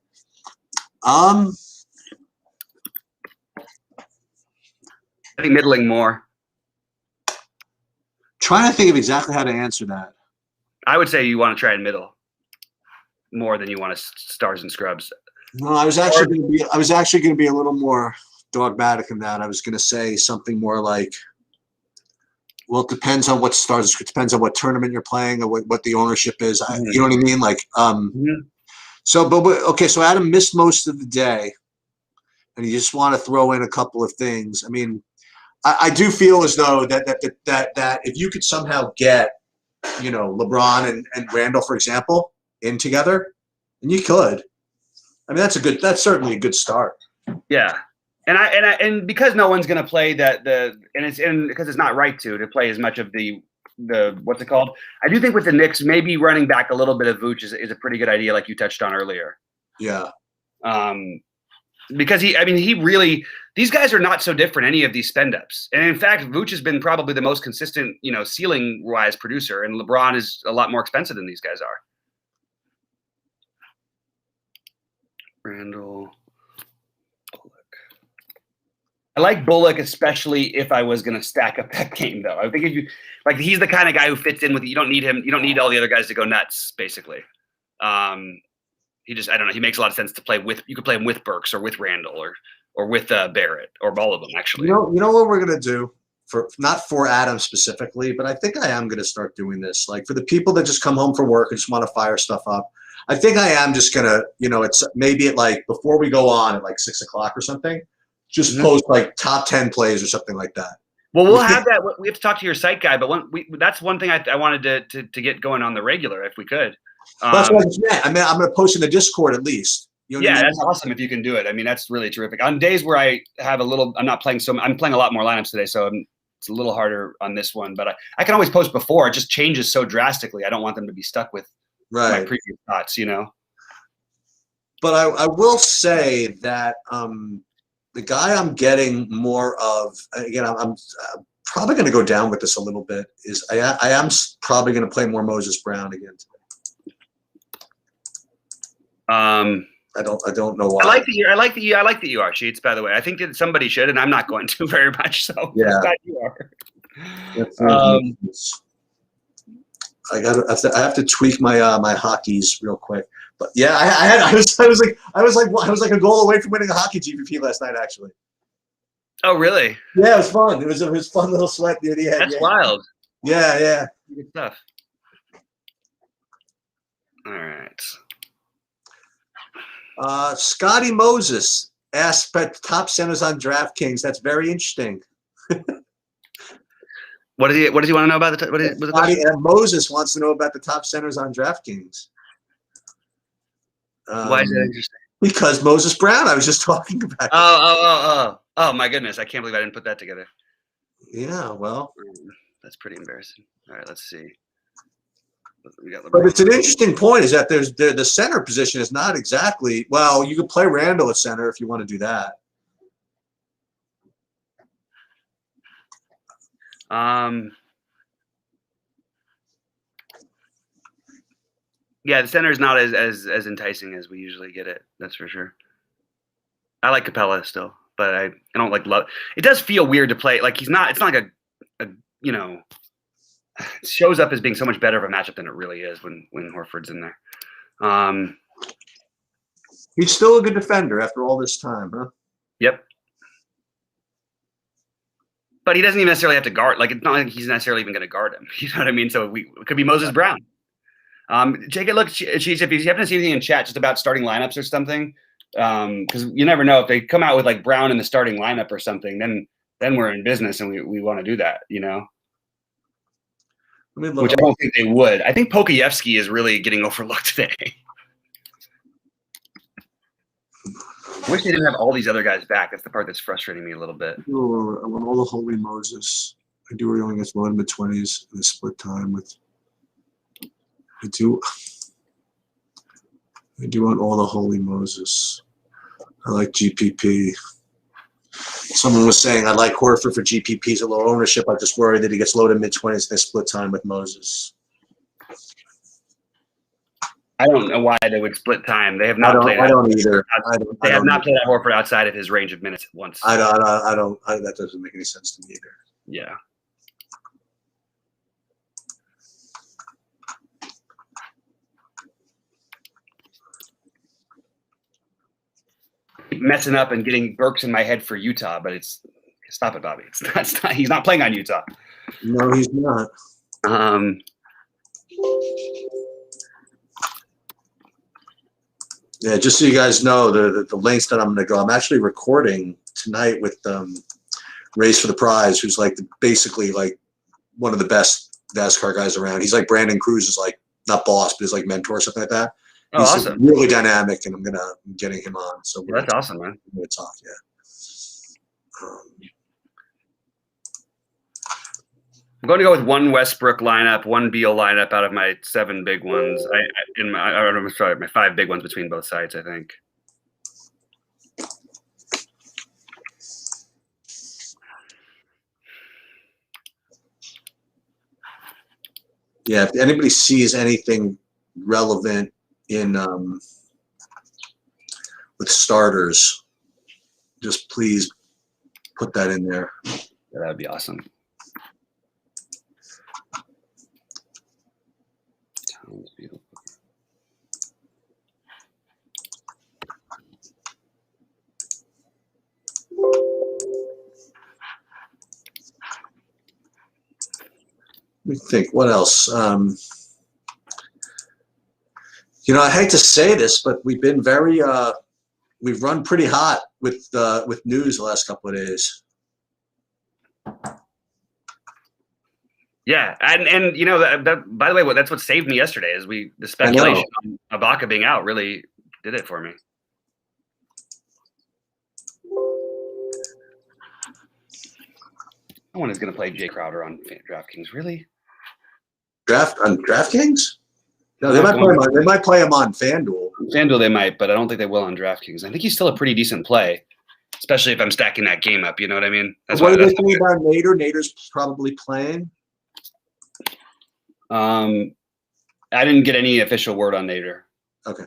I think middling more. Trying to think of exactly how to answer that. I would say you want to try in middle more than you want to stars and scrubs. No, I was actually going to be a little more dogmatic in that. I was going to say something more like, well, it depends on what stars. It depends on what tournament you're playing or what the ownership is. Mm-hmm. You know what I mean? Like, So Adam missed most of the day, and you just want to throw in a couple of things. I mean, I do feel as though that if you could somehow get LeBron and Randall, for example, in together, and you could. I mean, that's certainly a good start. Yeah. And because no one's going to play because it's not right to play as much of the what's it called? I do think with the Knicks, maybe running back a little bit of Vooch is a pretty good idea, like you touched on earlier. Yeah. Because these guys are not so different, any of these spend ups. And in fact, Vooch has been probably the most consistent, ceiling wise producer, and LeBron is a lot more expensive than these guys are. Randall. I like Bullock, especially if I was going to stack up that game, though. I think he's the kind of guy who fits in with you. You don't need him. You don't need all the other guys to go nuts, basically. I don't know. He makes a lot of sense to play with. You could play him with Burks or with Randall or with Barrett or all of them, actually. You know what we're going to do not for Adam specifically, but I think I am going to start doing this. Like for the people that just come home from work and just want to fire stuff up. I think I am just going to, it's maybe at like before we go on at like 6 o'clock or something. Just post like top 10 plays or something like that. Well, we'll have that. We have to talk to your site guy, but that's one thing I wanted to get going on the regular if we could. That's what I meant. I'm going to post in the Discord at least. That's awesome if you can do it. I mean, that's really terrific. On days where I have I'm not playing I'm playing a lot more lineups today, so it's a little harder on this one. But I can always post before. It just changes so drastically. I don't want them to be stuck with my previous thoughts, But I will say that the guy I'm getting more of, again, I'm probably going to go down with this a little bit, is I am probably going to play more Moses Brown again today. I don't know why. I like that you are, Sheets, by the way. I think that somebody should, and I'm not going to very much, so yeah. I'm glad you are. I have to tweak my my hockeys real quick. But yeah, I was like a goal away from winning a hockey GPP last night, actually. Oh, really? Yeah, it was fun. It was a fun little sweat near the end. That's wild. Yeah. Good stuff. All right. Scotty Moses asked about top centers on DraftKings. That's very interesting. What does he want to know about Scotty Moses wants to know about the top centers on DraftKings. Why is that interesting? Because Moses Brown, I was just talking about. Oh, my goodness. I can't believe I didn't put that together. Yeah, well. That's pretty embarrassing. All right, let's see. But it's an interesting point is that the center position is not exactly – well, you could play Randall at center if you want to do that. Yeah, the center is not as enticing as we usually get it. That's for sure. I like Capella still, but I don't like love. It does feel weird to play like he's not. It's not like a it shows up as being so much better of a matchup than it really is when Horford's in there. He's still a good defender after all this time, huh? Yep. But he doesn't even necessarily have to guard. Like it's not like he's necessarily even going to guard him. You know what I mean? So it could be Moses Brown. Take a look, Cheese, if you happen to see anything in chat just about starting lineups or something, because you never know if they come out with like Brown in the starting lineup or something, then we're in business and we want to do that, Which I don't think they would. I think Pokusevski is really getting overlooked today. I wish they didn't have all these other guys back. That's the part that's frustrating me a little bit. I want all the Holy Moses. I do really against low and mid-20s in a split time with. I do want all the Holy Moses. I like GPP. Someone was saying I like Horford for GPPs at low ownership. I just worry that he gets low to mid-20s in a split time with Moses. I don't know why they would split time. They have not played. I don't either. They have not played at Horford outside of his range of minutes once. I don't. That doesn't make any sense to me either. Yeah. Messing up and getting Burks in my head for Utah, but stop it, Bobby. It's not. He's not playing on Utah. No, he's not. Yeah, just so you guys know, the lengths that I'm going to go. I'm actually recording tonight with Race for the Prize, who's basically one of the best NASCAR guys around. He's like Brandon Cruz is like not boss, but he's like mentor or something like that. Oh, He's awesome. really dynamic, and I'm getting him on. So Yeah, that's awesome, man. we're gonna talk. Yeah. I'm going to go with one Westbrook lineup, one Beal lineup out of my 7 big ones. My 5 big ones between both sides, I think. Yeah, if anybody sees anything relevant in with starters, just please put that in there. Yeah, that would be awesome. Let me think. What else? I hate to say this, but we've been very we've run pretty hot with news the last couple of days. Yeah, and that by the way, that's what saved me yesterday. Is the speculation on Ibaka being out really did it for me. No one is going to play Jay Crowder on DraftKings, really? On DraftKings? No, they might play him on FanDuel. FanDuel they might, but I don't think they will on DraftKings. I think he's still a pretty decent play, especially if I'm stacking that game up. You know what I mean? What are they saying about Nader? Nader's probably playing. I didn't get any official word on Nader. Okay.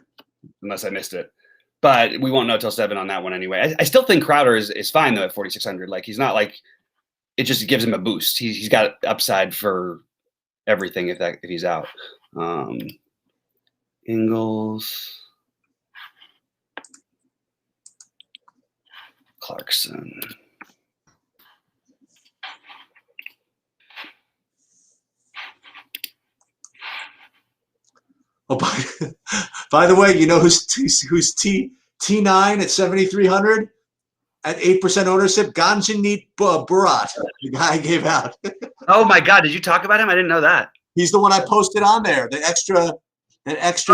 Unless I missed it. But we won't know till 7 on that one anyway. I still think Crowder is fine though at 4,600. Like he's not like it just gives him a boost. He's got upside for everything if he's out. Ingles, Clarkson. Oh, by the way, you know who's T9 at 7,300 at 8% ownership? Ganjanit Burat, the guy I gave out. Oh my God! Did you talk about him? I didn't know that. He's the one I posted on there. That extra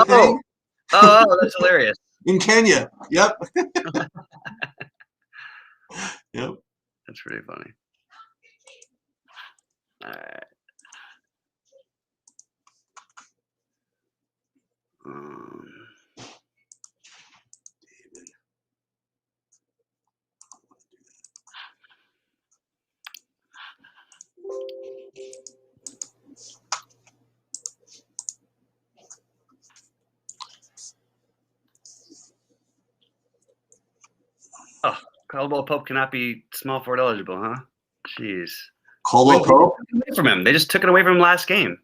thing. Oh, that's hilarious. In Kenya. Yep. Yep. That's pretty funny. All right. Oh, Caldwell Pope cannot be small forward eligible, huh? Jeez. Caldwell Pope? From him. They just took it away from him last game.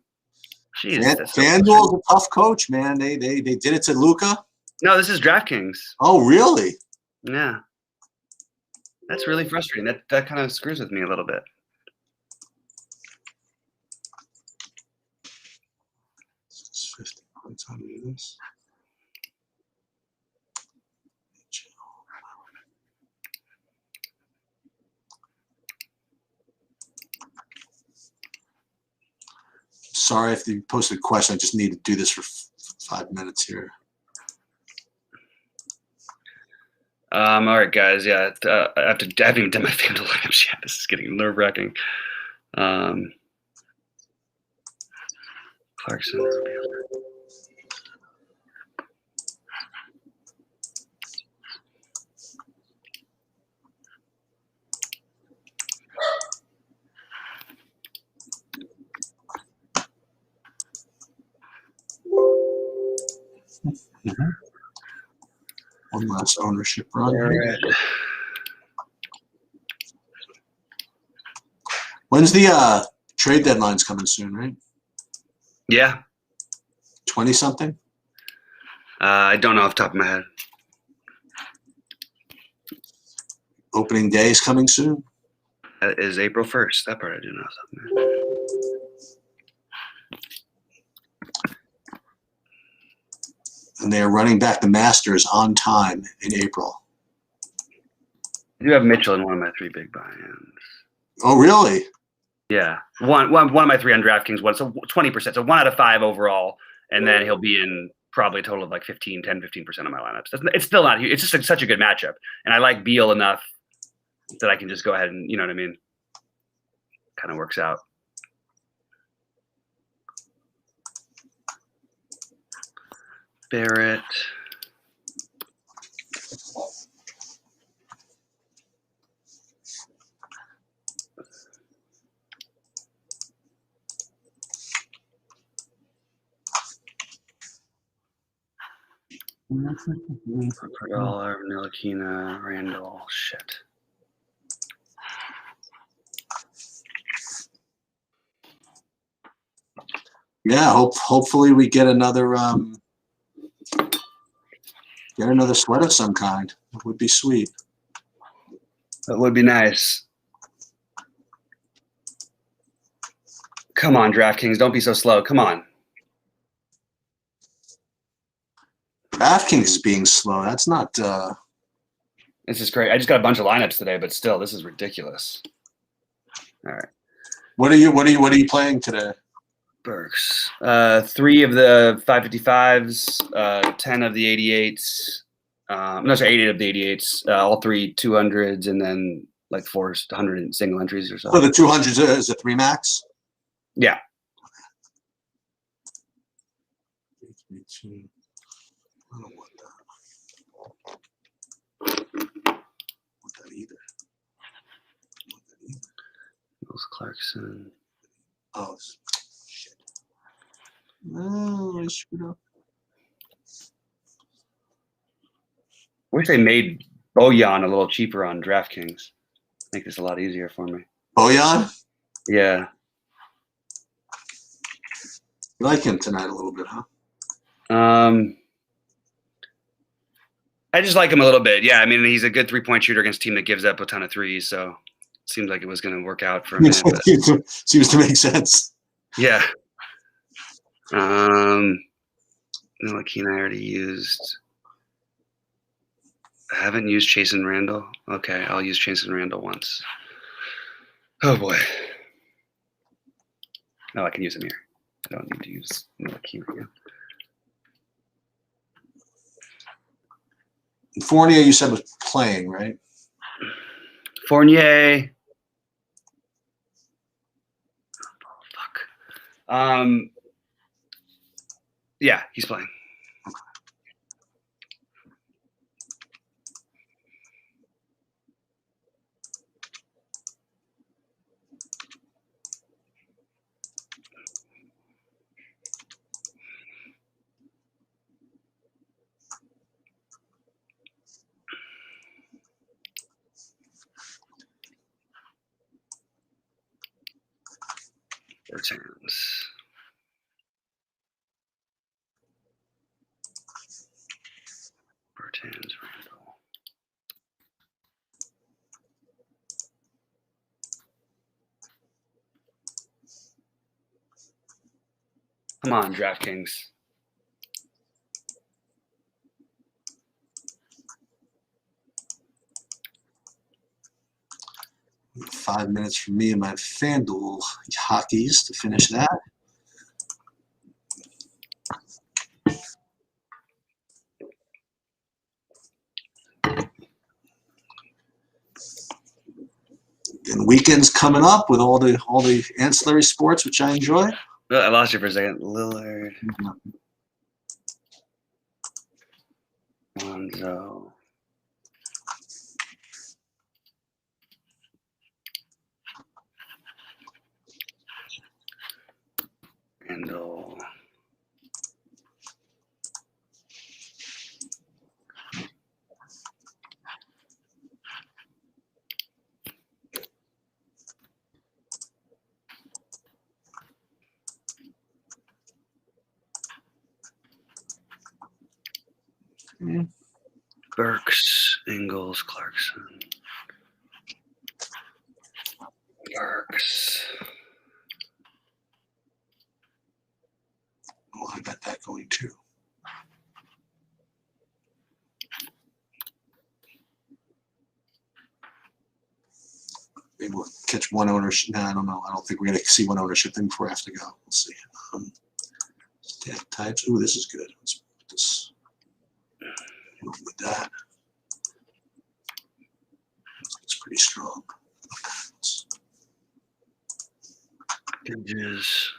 Jeez. FanDuel's a tough coach, man. They did it to Luka. No, this is DraftKings. Oh, really? Yeah. That's really frustrating. That kind of screws with me a little bit. It's 50 points on this. Sorry if you posted a question. I just need to do this for 5 minutes here. All right, guys. Yeah, I haven't even done my FanDuel lineups yet. This is getting nerve-wracking. Clarkson. Mm-hmm. One last ownership run. Right. When's the trade deadline's coming soon, right? Yeah. 20-something? I don't know off the top of my head. Opening day is coming soon? That is April 1st. That part I do know something. And they are running back the Masters on time in April. I do have Mitchell in one of my 3 big buy-ins. Oh, really? Yeah, one of my 3 on DraftKings won, so 20%, so 1 out of 5 overall, and then he'll be in probably a total of like 15% of my lineups. It's still not huge. It's just such a good matchup, and I like Beal enough that I can just go ahead and, you know what I mean? Kind of works out. Barrett. Per dollar, Ntilikina, Randall, shit. Yeah, hopefully we get another sweat of some kind. It would be sweet. That would be nice. Come on, DraftKings, don't be so slow. Come on. DraftKings is being slow. That's not. This is great. I just got a bunch of lineups today, but still, this is ridiculous. All right. What are you playing today? Burks. 3 of the 555s, 10 of the 88s. No, sorry, 88 of the 88s. All 3 200s, and then like 400 single entries or so. So the 200s is a 3 max. Yeah. I don't want that either. Mills Clarkson. Oh, shit. No, I screwed up. Wish they made Bojan a little cheaper on DraftKings. Make this a lot easier for me. Bojan? Yeah. You like him tonight a little bit, huh? I just like him a little bit. Yeah, I mean, he's a good 3-point shooter against a team that gives up a ton of threes, so it seems like it was going to work out for him. Seems to make sense. Yeah. Ntilikina I already used. I haven't used Chasen Randall. Okay, I'll use Chasen Randall once. Oh boy. No, I can use him here. I don't need to use Ntilikina again. Fournier, you said, was playing, right? Fournier. Fuck. Yeah, he's playing. Bertans. Randall. Come on, DraftKings. Five minutes for me and my FanDuel hockeys to finish that. And weekends coming up with all the ancillary sports, which I enjoy. I lost you for a second. Lillard. Lonzo. Randall. Burks, Ingles, Clarkson. Burks. Oh, I got that going too. Maybe we'll catch one ownership. No, I don't know. I don't think we're going to see one ownership thing before I have to go. We'll see. Stack types. Ooh, this is good. Let's put this with that. It's pretty strong. Images.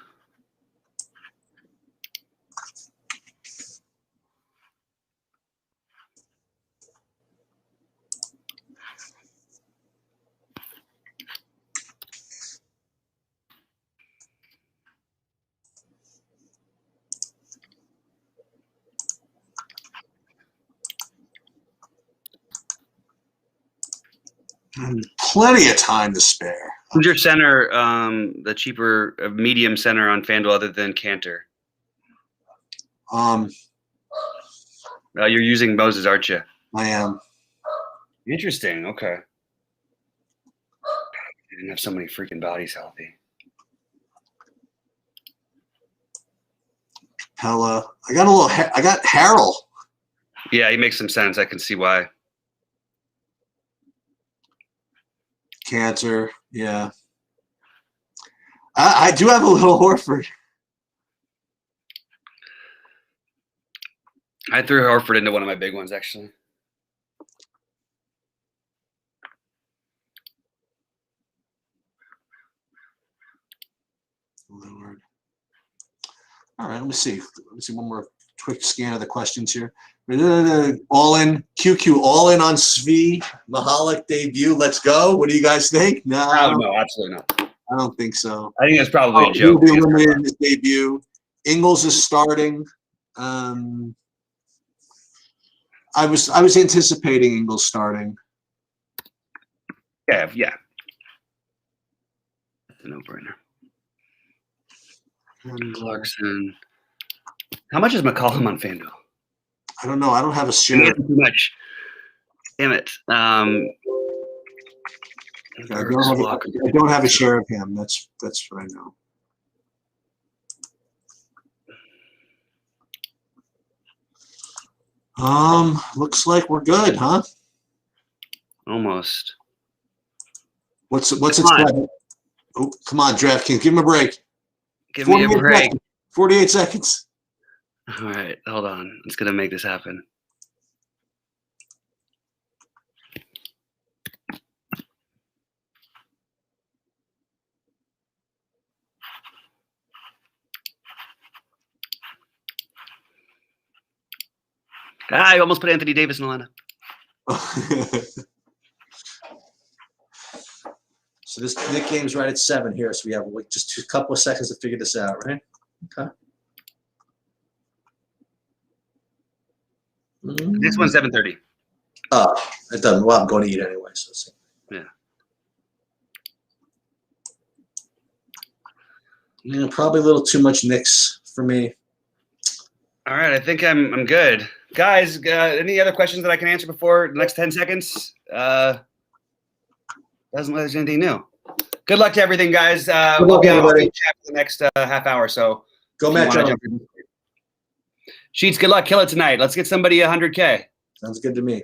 Plenty of time to spare. Who's your center, the cheaper medium center on FanDuel other than Cantor? You're using Moses, aren't you? I am. Interesting. Okay. You didn't have so many freaking bodies healthy. Hella. I got Harrell. Yeah, he makes some sense. I can see why. Cantor. Yeah. I do have a little Horford. I threw Horford into one of my big ones, actually. Lord. All right, let me see. Let me see one more quick scan of the questions here. All in, QQ, all in on Svi Mahalik debut. Let's go. What do you guys think? No, No, absolutely not. I don't think so. I think that's probably a joke. He'll be eliminated in his debut. Ingles is starting. I was anticipating Ingles starting. Yeah. It's a no-brainer. And, Clarkson. How much is McCollum on FanDuel? I don't know. I don't have a share. Too much. Damn it. I don't have a share of him. That's what I know. Looks like we're good, huh? Almost. What's it? Oh, come on, DraftKings, give him a break. Give me a break. Seconds. 48 seconds. All right, hold on. It's gonna make this happen. I almost put Anthony Davis in the lineup. So this Nick game's right at 7 here, so we have just a couple of seconds to figure this out, right? Okay. This one's 7:30. Oh, it doesn't. Well, I'm going to eat anyway, so let's see. Yeah, probably a little too much Knicks for me. All right, I think I'm good. Guys, any other questions that I can answer before the next 10 seconds? Doesn't let there's anything new. Good luck to everything, guys. We'll be in chat for the next half hour. So go, Matt Jones. Sheets, good luck. Kill it tonight. Let's get somebody 100K. Sounds good to me.